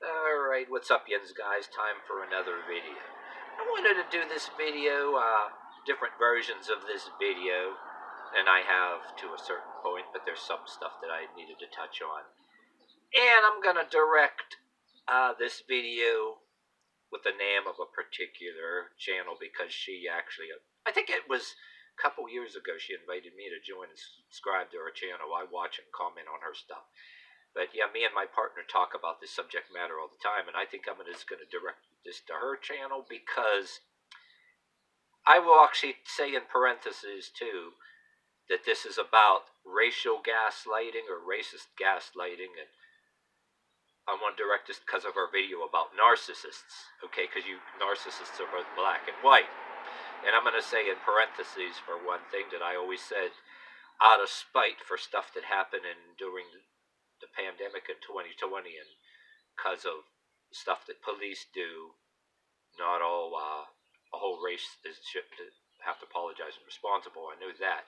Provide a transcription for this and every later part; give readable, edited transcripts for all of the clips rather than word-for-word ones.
Alright, what's up, yins guys? Time for another video. I wanted to do this video, different versions of this video, and I have to a certain point, but there's some stuff that I needed to touch on. And I'm gonna direct this video with the name of a particular channel because she actually, I think it was a couple years ago, she invited me to join and subscribe to her channel. I watch and comment on her stuff. But yeah, me and my partner talk about this subject matter all the time, and I think I'm just going to direct this to her channel because I will actually say in parentheses too that this is about racial gaslighting or racist gaslighting, and I want to direct this because of our video about narcissists, okay, because you narcissists are both black and white. And I'm going to say in parentheses for one thing that I always said, out of spite for stuff that happened during the pandemic in 2020 and because of stuff that police do, not all a whole race should have to apologize and responsible. I knew that,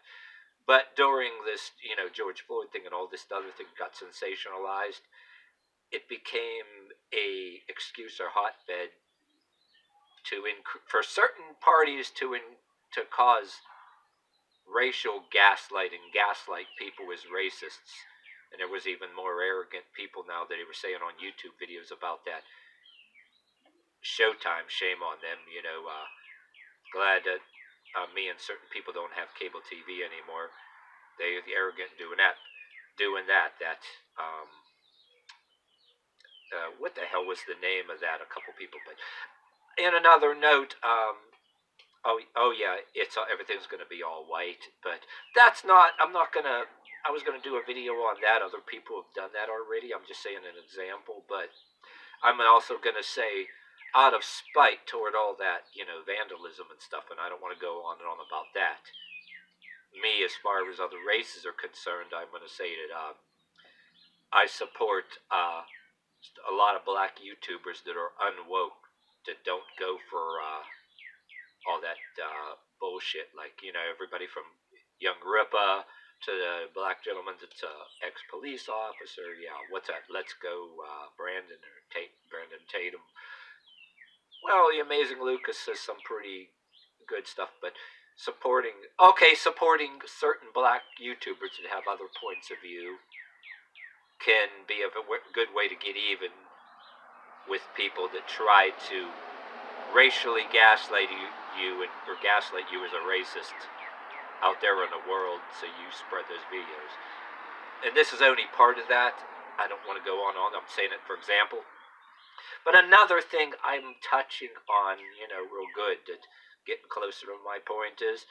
but during this, George Floyd thing and all this other thing got sensationalized. It became a excuse or hotbed for certain parties to cause racial gaslighting, gaslight people as racists. And there was even more arrogant people now that they were saying on YouTube videos about that. Showtime, shame on them, glad that me and certain people don't have cable TV anymore. They're arrogant doing that. What the hell was the name of that? A couple people, but in another note, oh yeah, everything's gonna be all white, but that's not. I was gonna do a video on that. Other people have done that already. I'm just saying an example, but I'm also gonna say, out of spite toward all that, vandalism and stuff, and I don't want to go on and on about that. Me, as far as other races are concerned, I'm gonna say that I support a lot of black YouTubers that are unwoke, that don't go for all that bullshit, like everybody from Young Ripa to the black gentleman that's ex-police officer. Yeah, what's that? Let's Go Brandon Tatum. Well, the Amazing Lucas says some pretty good stuff, but supporting certain black YouTubers that have other points of view can be a good way to get even with people that try to racially gaslight you or gaslight you as a racist out there in the world, so you spread those videos. And this is only part of that. I don't want to go on. I'm saying it for example. But another thing I'm touching on, real good, that getting closer to my point, is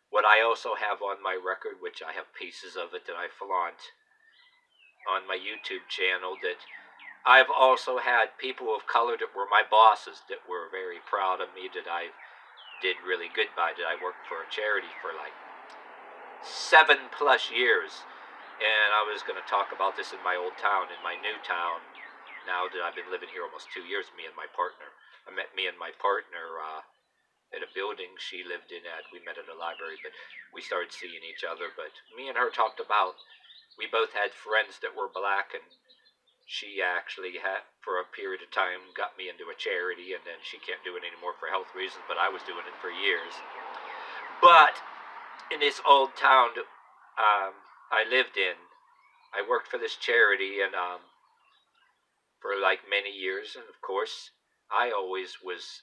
what I also have on my record, which I have pieces of it that I flaunt on my YouTube channel, that I've also had people of color that were my bosses that were very proud of me, that I did really good by, that I worked for a charity for like 7+ years. And I was going to talk about this in my old town. In my new town, now that I've been living here almost 2 years, me and my partner, I met me and my partner at a building she lived in at. We met at a library, but we started seeing each other. But me and her talked about, we both had friends that were black, and she actually had, for a period of time, got me into a charity, and then she can't do it anymore for health reasons, but I was doing it for years. But in this old town I lived in, I worked for this charity, and for like many years, and of course, I always was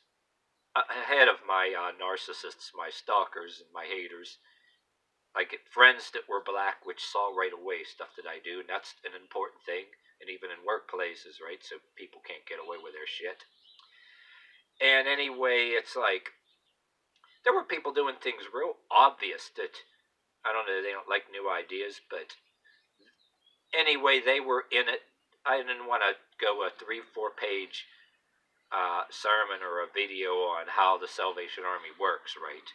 ahead of my narcissists, my stalkers, and my haters. I get friends that were black, which saw right away stuff that I do, and that's an important thing. And even in workplaces, right? So people can't get away with their shit. And anyway, it's like, there were people doing things real obvious that, I don't know, they don't like new ideas, but anyway, they were in it. I didn't want to go a 3-4 page sermon or a video on how the Salvation Army works, right?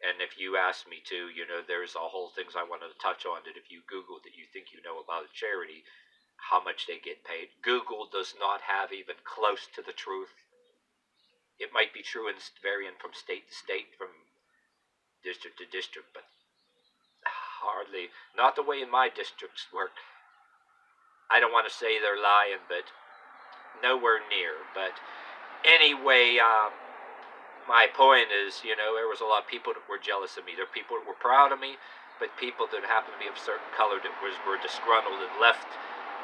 And if you ask me to, there's a whole things I wanted to touch on, that if you Google that you think you know about a charity, how much they get paid. Google does not have even close to the truth. It might be true and varying from state to state, from district to district, but hardly, not the way in my districts work. I don't want to say they're lying, but nowhere near. But anyway, my point is, there was a lot of people that were jealous of me. There were people that were proud of me, but people that happened to be of a certain color that were disgruntled and left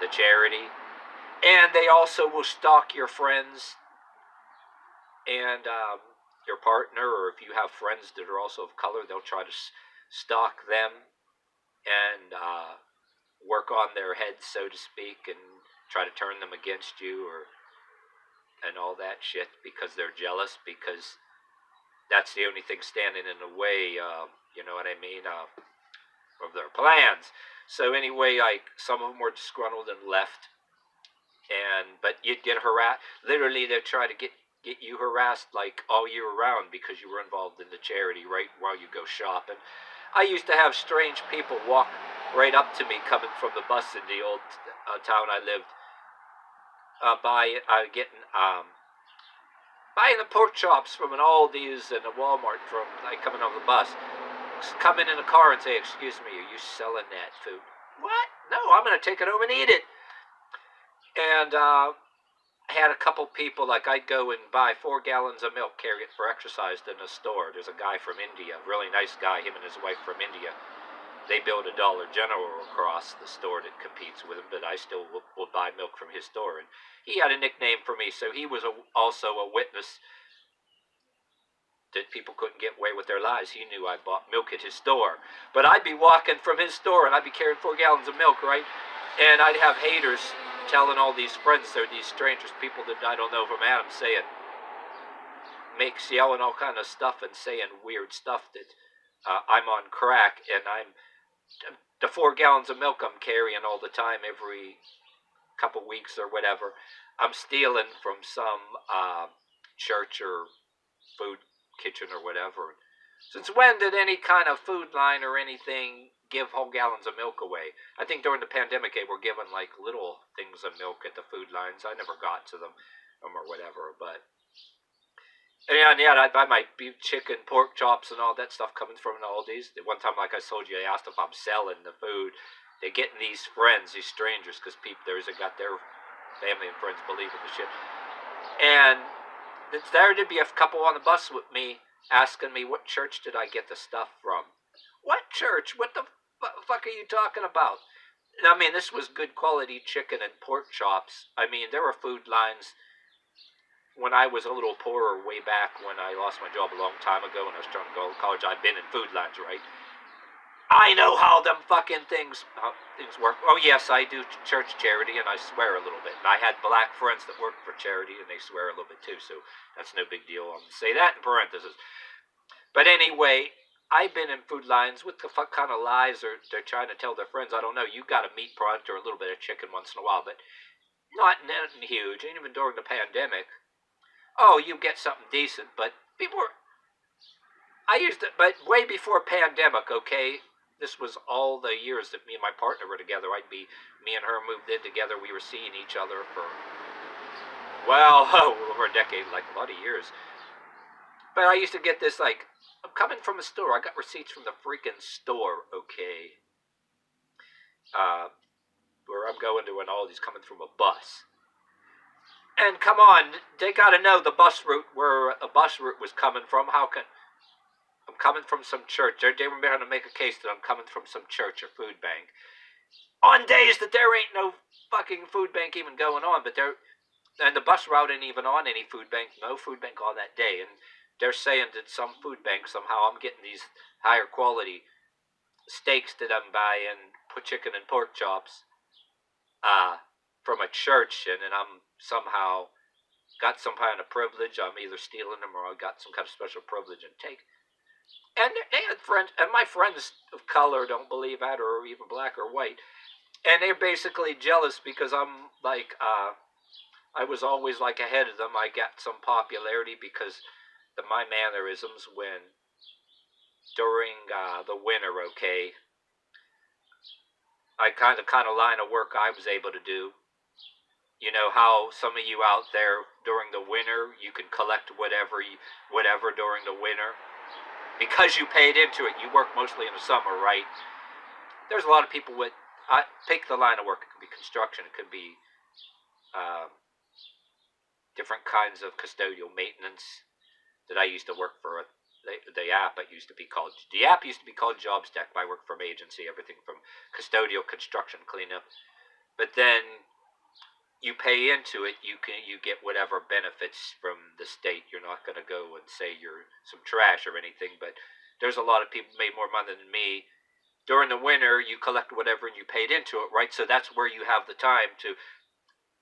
the charity. And they also will stalk your friends and your partner, or if you have friends that are also of color, they'll try to stalk them and work on their heads, so to speak, and try to turn them against you, and all that shit, because they're jealous, because that's the only thing standing in the way, you know what I mean, of their plans. So anyway, some of them were disgruntled and left, but you'd get harassed. Literally, they'd try to get you harassed like all year round because you were involved in the charity right while you go shopping. I used to have strange people walk right up to me coming from the bus in the old town I lived buying the pork chops from an Aldi's and a Walmart from coming off the bus. Come in a car and say, "Excuse me, are you selling that food?" What? No, I'm going to take it home and eat it. And I had a couple people, I'd go and buy 4 gallons of milk, carry it for exercise in a store. There's a guy from India, really nice guy, him and his wife from India. They build a Dollar General across the store that competes with him, but I still will buy milk from his store. And he had a nickname for me, so he was also a witness that people couldn't get away with their lives. He knew I bought milk at his store. But I'd be walking from his store, and I'd be carrying 4 gallons of milk, right? And I'd have haters telling all these friends, or these strangers, people that I don't know from Adam, saying, yelling all kind of stuff and saying weird stuff that I'm on crack, and the 4 gallons of milk I'm carrying all the time, every couple weeks or whatever, I'm stealing from some church or food kitchen or whatever. Since when did any kind of food line or anything give whole gallons of milk away? I think during the pandemic they were giving little things of milk at the food lines. I never got to them or whatever, but and yeah, I'd buy my beef, chicken, pork chops, and all that stuff coming from an Aldi's. One time, like I told you, I asked if I'm selling the food. They're getting these friends, these strangers, because there's got their family and friends believe in the shit. And there did be a couple on the bus with me asking me, what church did I get the stuff from? What church? What the fuck are you talking about? And I mean, this was good quality chicken and pork chops. I mean, there were food lines when I was a little poorer, way back when I lost my job a long time ago and I was trying to go to college. I'd been in food lines, right? I know how them fucking things work. Oh yes, I do church charity, and I swear a little bit. And I had black friends that worked for charity, and they swear a little bit too. So that's no big deal. I'm gonna say that in parentheses. But anyway, I've been in food lines. What the fuck kind of lies are they're trying to tell their friends? I don't know. You got a meat product or a little bit of chicken once in a while, but not nothing huge. And even during the pandemic, oh, you get something decent. But people were. I used it, but way before pandemic. Okay, this was all the years that me and my partner were together. Me and her moved in together. We were seeing each other for, well, over a decade, a lot of years. But I used to get this, I'm coming from a store. I got receipts from the freaking store, okay? Where I'm going to an Aldi's coming from a bus. And come on, they got to know the bus route, where a bus route was coming from. How can... I'm coming from some church. They were going to make a case that I'm coming from some church or food bank. On days that there ain't no fucking food bank even going on, and the bus route ain't even on any food bank, no food bank on that day. And they're saying that some food bank, somehow I'm getting these higher quality steaks that I'm buying, chicken and pork chops, from a church, and then I'm somehow got some kind of privilege. I'm either stealing them or I got some kind of special privilege and take. And they had friends, and my friends of color don't believe that, or even black or white. And they're basically jealous because I'm I was always ahead of them. I got some popularity because my mannerisms when during the winter, okay, I kind of line of work I was able to do. You know how some of you out there during the winter you can collect whatever during the winter. Because you paid into it, you work mostly in the summer, right? There's a lot of people pick the line of work. It could be construction. It could be different kinds of custodial maintenance that I used to work for. The app used to be called JobStack. I worked from agency, everything from custodial, construction, cleanup. But then you pay into it, you get whatever benefits from the state. You're not going to go and say you're some trash or anything, but there's a lot of people made more money than me. During the winter, you collect whatever and you paid into it, right? So that's where you have the time to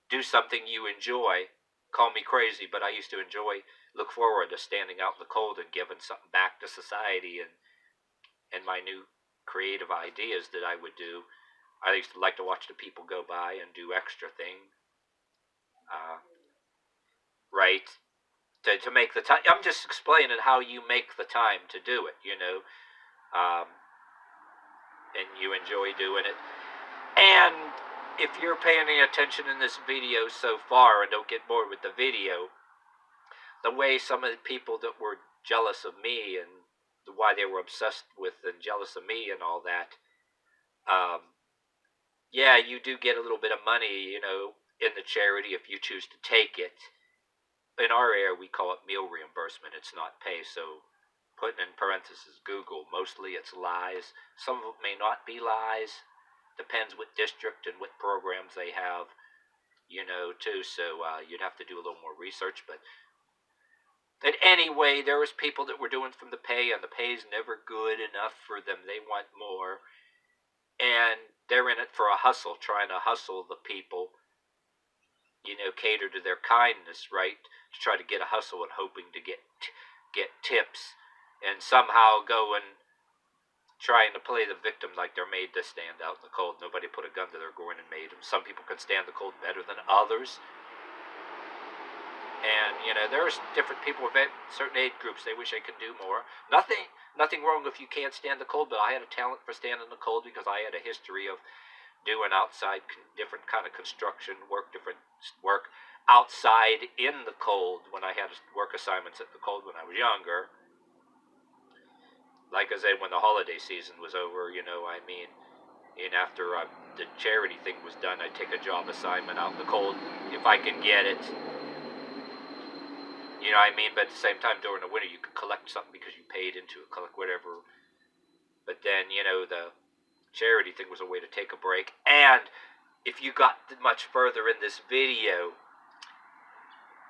do something you enjoy. Call me crazy, but I used to look forward to standing out in the cold and giving something back to society and my new creative ideas that I would do. I used to like to watch the people go by and do extra thing. Right? To make the time. I'm just explaining how you make the time to do it, and you enjoy doing it. And if you're paying any attention in this video so far and don't get bored with the video, the way some of the people that were jealous of me and why they were obsessed with and jealous of me and all that, yeah, you do get a little bit of money, in the charity if you choose to take it. In our area, we call it meal reimbursement. It's not pay, so putting in parentheses Google, mostly it's lies. Some of it may not be lies. Depends what district and what programs they have, too. So you'd have to do a little more research. But anyway, there was people that were doing from the pay, and the pay's never good enough for them. They want more. And they're in it for a hustle, trying to hustle the people, cater to their kindness, right? To try to get a hustle and hoping to get tips, and somehow go and trying to play the victim like they're made to stand out in the cold. Nobody put a gun to their groin and made them. Some people can stand the cold better than others. And, there's different people with certain age groups. They wish they could do more. Nothing wrong if you can't stand the cold, but I had a talent for standing the cold because I had a history of doing outside different kind of construction work, different work outside in the cold when I had work assignments at the cold when I was younger. Like I said, when the holiday season was over, and after the charity thing was done, I'd take a job assignment out in the cold if I could get it. But at the same time, during the winter, you could collect something because you paid into it, collect whatever. But then, the charity thing was a way to take a break. And if you got much further in this video,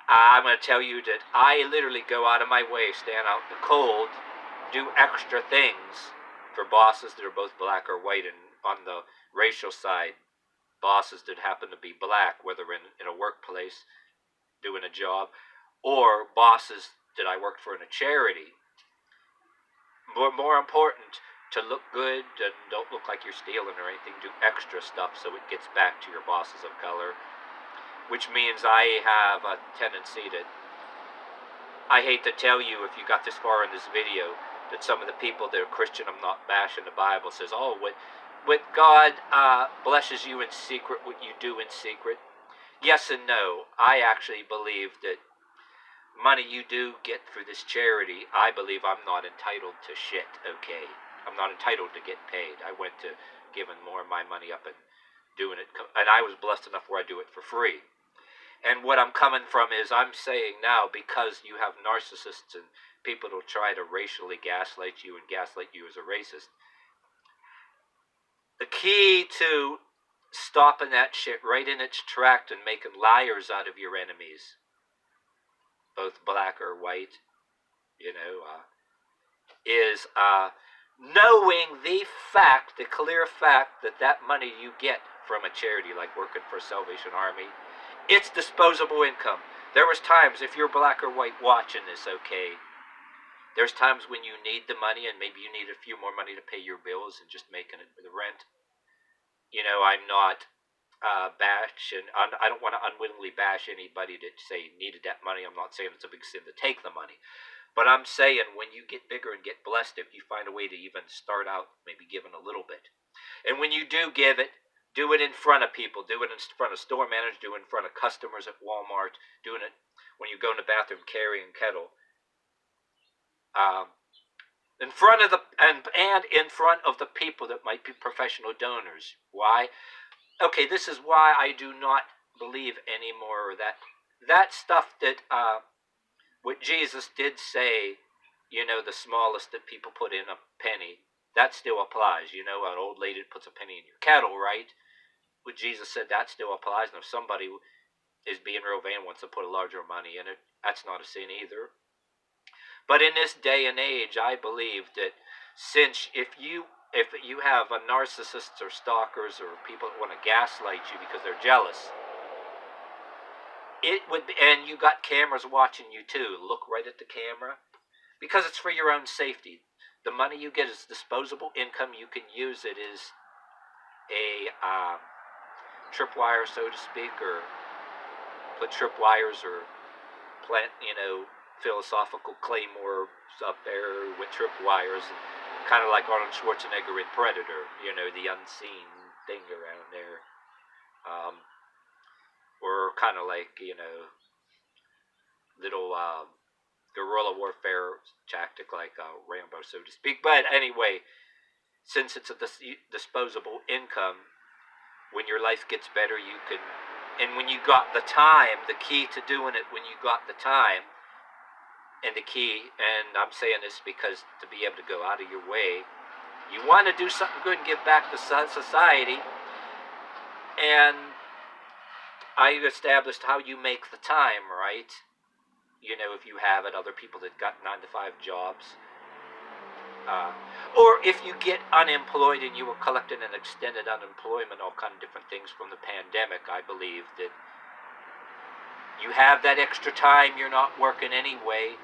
I'm going to tell you that I literally go out of my way, stand out in the cold, do extra things for bosses that are both black or white. And on the racial side, bosses that happen to be black, whether in a workplace doing a job, or bosses that I worked for in a charity. More important, to look good and don't look like you're stealing or anything, do extra stuff so it gets back to your bosses of color. Which means I have a tendency to, I hate to tell you if you got this far in this video, that some of the people that are Christian, I'm not bashing the Bible, says, oh, what God blesses you in secret, what you do in secret. Yes and no. I actually believe that money you do get through this charity, I believe I'm not entitled to shit, okay? I'm not entitled to get paid. I went to giving more of my money up and doing it, and I was blessed enough where I do it for free. And what I'm coming from is I'm saying now, because you have narcissists and people who'll try to racially gaslight you and gaslight you as a racist, the key to stopping that shit right in its track and making liars out of your enemies, both black or white, is knowing the clear fact that money you get from a charity like working for Salvation Army, it's disposable income. There was times, if you're black or white watching this, okay, there's times when you need the money and maybe you need a few more money to pay your bills and just making it with the rent. I'm not bashing. I don't want to unwittingly bash anybody that say needed that money. I'm not saying it's a big sin to take the money. But I'm saying when you get bigger and get blessed, if you find a way to even start out maybe giving a little bit. And when you do give it, do it in front of people. Do it in front of store managers. Do it in front of customers at Walmart. Doing it when you go in the bathroom carrying kettle. In front of and in front of the people that might be professional donors. Why? Okay, this is why I do not believe anymore that that stuff that what Jesus did say, the smallest that people put in a penny, that still applies. An old lady that puts a penny in your kettle, right? What Jesus said, that still applies. And if somebody is being real vain and wants to put a larger money in it, that's not a sin either. But in this day and age, I believe that since if you have a narcissist or stalkers or people that want to gaslight you because they're jealous, it would be, and you got cameras watching you too. Look right at the camera because it's for your own safety. The money you get is disposable income. You can use it as a tripwire, so to speak, or put tripwires or plant, philosophical claymores up there with tripwires, kind of like Arnold Schwarzenegger in Predator, the unseen thing around there. Or kind of like, little guerrilla warfare tactic like Rambo, so to speak. But anyway, since it's a disposable income, when your life gets better, you can, and when you got the time, the key to doing it when you got the time, and the key, and I'm saying this because to be able to go out of your way, you want to do something good and give back to society, and I established how you make the time, right? If you have it, other people that got 9-to-5 jobs. Or if you get unemployed and you were collecting an extended unemployment, all kind of different things from the pandemic, I believe that you have that extra time, you're not working anyway,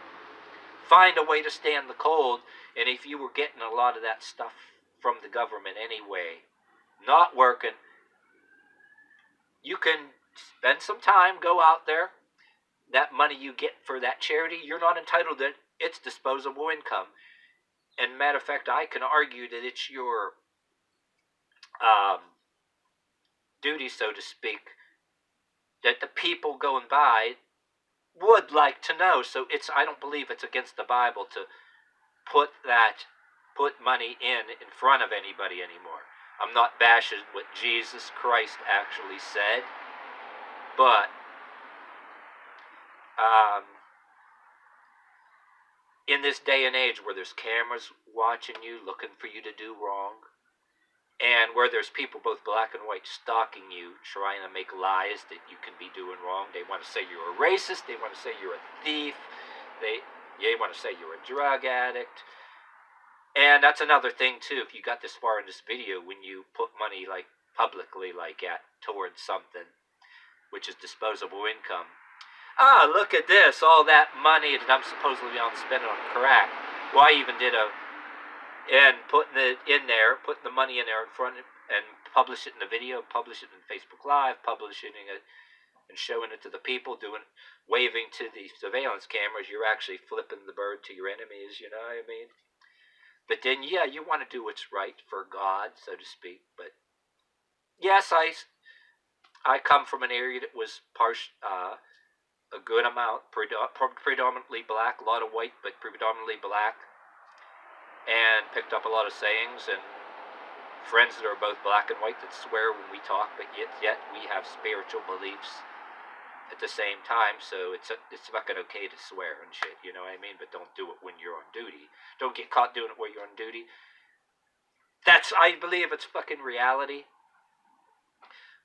find a way to stand the cold. And if you were getting a lot of that stuff from the government anyway, not working, you can spend some time, go out there. That money you get for that charity, you're not entitled to it. It's disposable income. And matter of fact, I can argue that it's your duty, so to speak, that the people going by would like to know. So I don't believe it's against the Bible to put money in front of anybody anymore. I'm not bashing what Jesus Christ actually said, but in this day and age where there's cameras watching you, looking for you to do wrong, and where there's people both black and white stalking you, trying to make lies that you can be doing wrong. They want to say you're a racist. They want to say you're a thief. They want to say you're a drug addict. And that's another thing too. If you got this far in this video, when you put money like publicly like that towards something, which is disposable income. Look at this, all that money that I'm supposedly on spending on crack. Well, I even did putting it in there, putting the money in there in front and publish it in the video, publish it in Facebook Live, publishing it and showing it to the people, waving to the surveillance cameras. You're actually flipping the bird to your enemies, you know what I mean? But then, yeah, you want to do what's right for God, so to speak. But yes, I come from an area that was a good amount, predominantly black, a lot of white, but predominantly black, and picked up a lot of sayings and friends that are both black and white that swear when we talk, but yet we have spiritual beliefs at the same time. So it's fucking okay to swear and shit, you know what I mean? But don't do it when you're on duty. Don't get caught doing it while you're on duty. I believe it's fucking reality.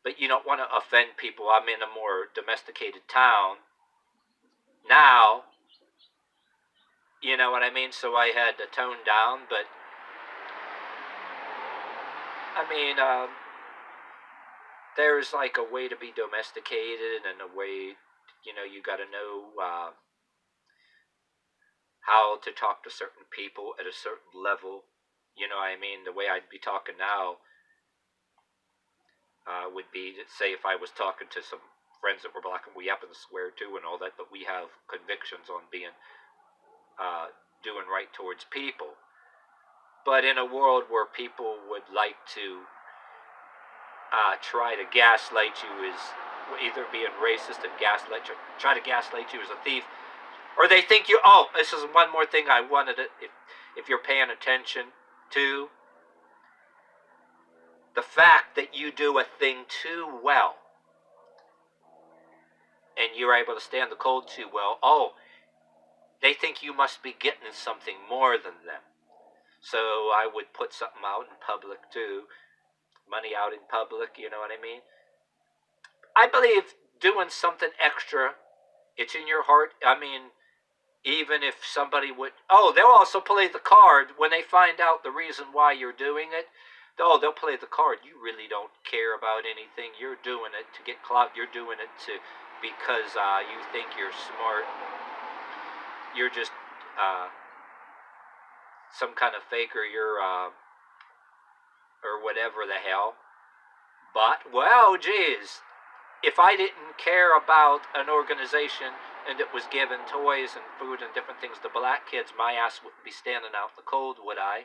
But you don't want to offend people. I'm in a more domesticated town now, you know what I mean? So I had to tone down, but I mean, there's like a way to be domesticated and a way, you got to know how to talk to certain people at a certain level. You know what I mean? The way I'd be talking now would be, say, if I was talking to some friends that were black and we happen to swear too and all that, but we have convictions on being doing right towards people. But in a world where people would like to try to gaslight you as either being racist and try to gaslight you as a thief, or they think you. Oh, this is one more thing I wanted to. If you're paying attention to the fact that you do a thing too well, and you're able to stand the cold too well, oh, they think you must be getting something more than them. So I would put something out in public too, money out in public, you know what I mean? I believe doing something extra, it's in your heart. I mean, even if somebody would, oh, they'll also play the card when they find out the reason why you're doing it. Oh, they'll play the card. You really don't care about anything. You're doing it to get clout. You're doing it because you think you're smart. You're just some kind of faker. You're or whatever the hell. But, well, geez, if I didn't care about an organization and it was giving toys and food and different things to black kids, my ass wouldn't be standing out in the cold, would I?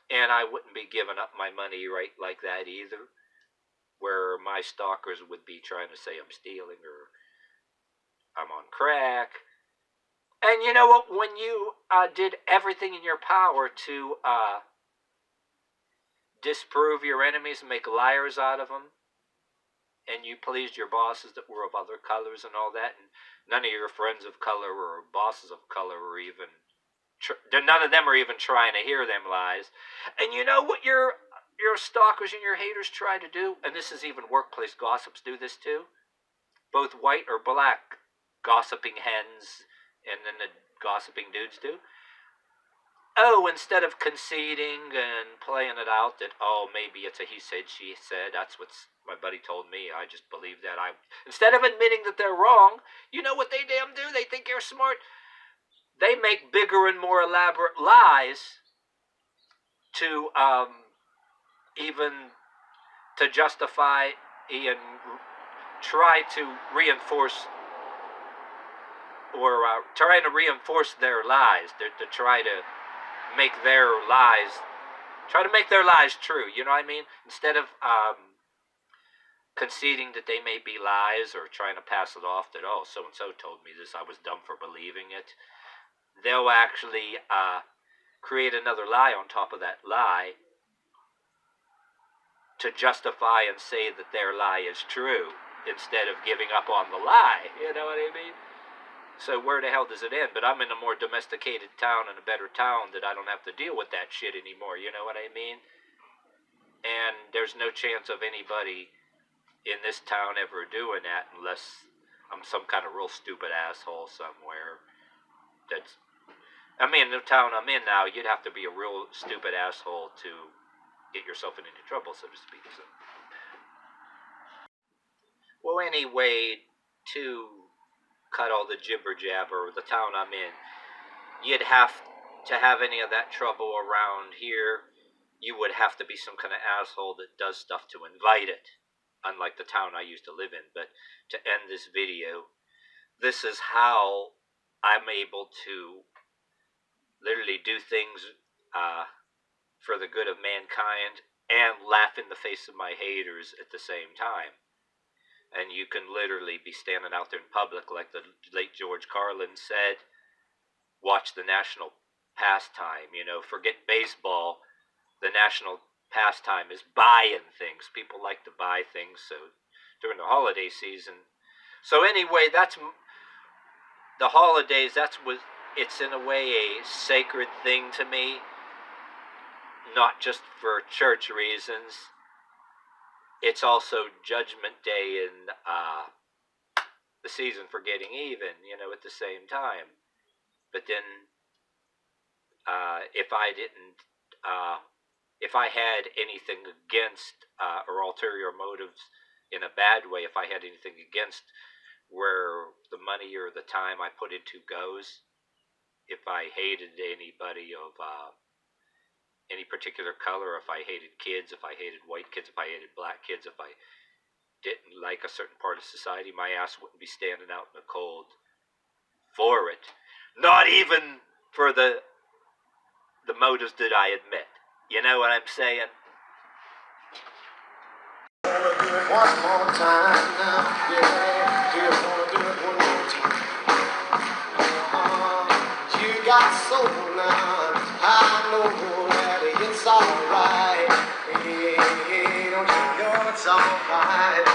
And I wouldn't be giving up my money right like that either, where my stalkers would be trying to say I'm stealing or I'm on crack. And you know what? When you did everything in your power to disprove your enemies and make liars out of them, and you pleased your bosses that were of other colors and all that, and none of your friends of color or bosses of color were even, none of them are even trying to hear them lies. And you know what your stalkers and your haters try to do? And this is even workplace gossips do this too. Both white or black gossiping hens and then the gossiping dudes do. Oh, instead of conceding and playing it out that, oh, maybe it's a he said, she said, that's what my buddy told me, I just believe that. Instead of admitting that they're wrong, you know what they damn do? They think you're smart. They make bigger and more elaborate lies to even to justify and try to reinforce or trying to reinforce their lies. To try to make their lies true, you know what I mean? Instead of conceding that they may be lies or trying to pass it off that, oh, so-and-so told me this, I was dumb for believing it, they'll actually create another lie on top of that lie to justify and say that their lie is true instead of giving up on the lie, you know what I mean? So where the hell does it end? But I'm in a more domesticated town and a better town that I don't have to deal with that shit anymore, you know what I mean? And there's no chance of anybody in this town ever doing that unless I'm some kind of real stupid asshole somewhere. I mean, the town I'm in now, you'd have to be a real stupid asshole to get yourself into trouble, so to speak. So. Well, anyway, to cut all the jibber jabber, the town I'm in, you'd have to have any of that trouble around here, you would have to be some kind of asshole that does stuff to invite it, unlike the town I used to live in. But to end this video, this is how I'm able to literally do things for the good of mankind and laugh in the face of my haters at the same time. And you can literally be standing out there in public, like the late George Carlin said, watch the national pastime, you know, forget baseball. The national pastime is buying things. People like to buy things, so during the holiday season. So anyway, that's the holidays, it's in a way a sacred thing to me, not just for church reasons. It's also Judgment Day and the season for getting even, you know, at the same time. But then, if I had anything against or ulterior motives in a bad way, if I had anything against where the money or the time I put into goes, if I hated anybody of any particular color, if I hated kids, if I hated white kids, if I hated black kids, if I didn't like a certain part of society, my ass wouldn't be standing out in the cold for it. Not even for the motives that I admit. You know what I'm saying? One more time now, yeah. Do you wanna do it one more time? You got soul now, I know that it's alright. Hey, don't you know it's alright?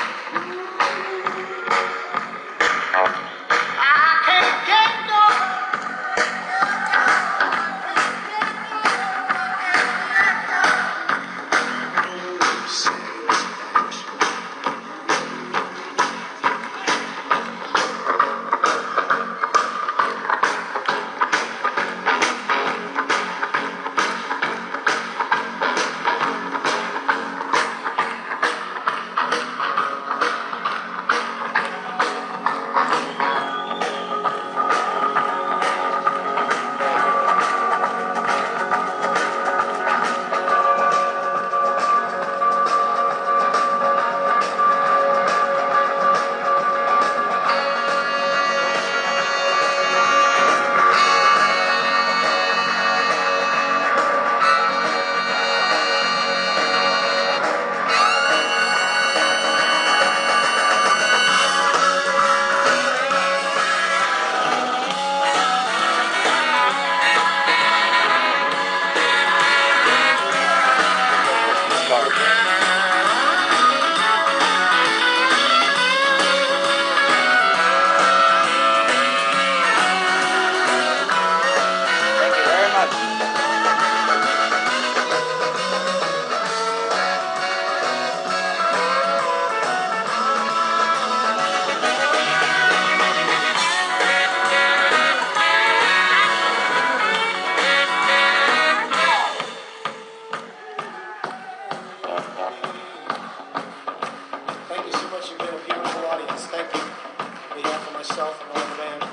myself and all the band.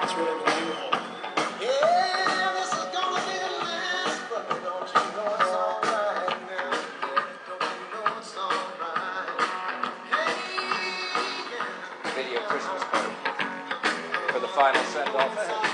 It's really believable. Yeah, this is gonna be the last, but don't you know it's alright now? Don't you know it's alright? Hey, yeah. Video Christmas card for the final send-off.